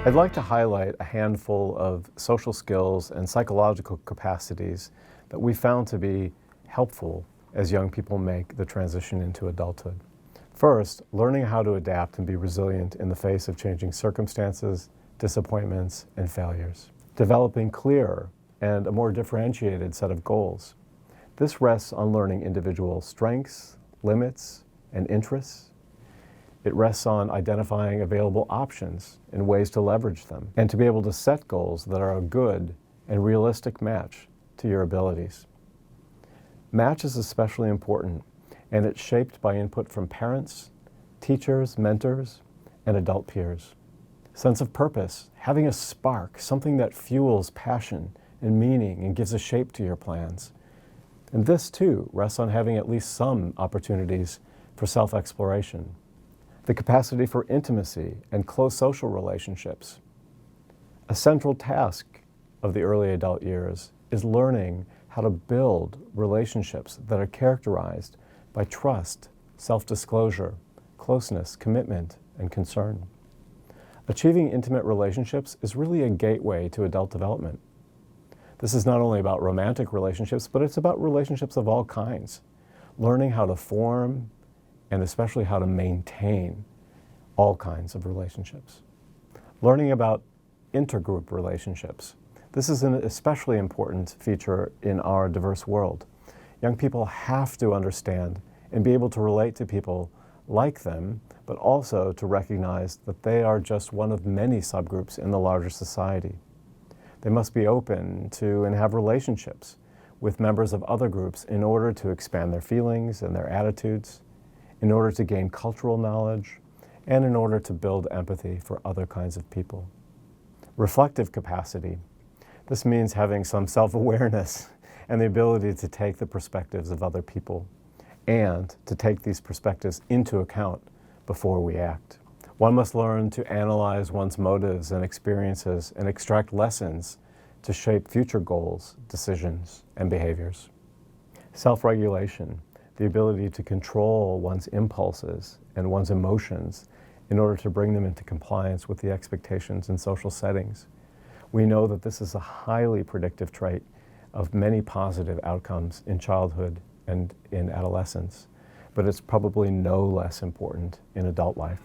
I'd like to highlight a handful of social skills and psychological capacities that we found to be helpful as young people make the transition into adulthood. First, learning how to adapt and be resilient in the face of changing circumstances, disappointments, and failures. Developing clearer and a more differentiated set of goals. This rests on learning individual strengths, limits, and interests. It rests on identifying available options and ways to leverage them, and to be able to set goals that are a good and realistic match to your abilities. Match is especially important, and it's shaped by input from parents, teachers, mentors, and adult peers. Sense of purpose, having a spark, something that fuels passion and meaning and gives a shape to your plans. And this too rests on having at least some opportunities for self-exploration. The capacity for intimacy and close social relationships. A central task of the early adult years is learning how to build relationships that are characterized by trust, self-disclosure, closeness, commitment, and concern. Achieving intimate relationships is really a gateway to adult development. This is not only about romantic relationships, but it's about relationships of all kinds. Learning how to form and especially how to maintain all kinds of relationships. Learning about intergroup relationships. This is an especially important feature in our diverse world. Young people have to understand and be able to relate to people like them, but also to recognize that they are just one of many subgroups in the larger society. They must be open to and have relationships with members of other groups in order to expand their feelings and their attitudes, in order to gain cultural knowledge, and in order to build empathy for other kinds of people. Reflective capacity. This means having some self-awareness and the ability to take the perspectives of other people and to take these perspectives into account before we act. One must learn to analyze one's motives and experiences and extract lessons to shape future goals, decisions, and behaviors. Self-regulation. The ability to control one's impulses and one's emotions in order to bring them into compliance with the expectations in social settings. We know that this is a highly predictive trait of many positive outcomes in childhood and in adolescence, but it's probably no less important in adult life.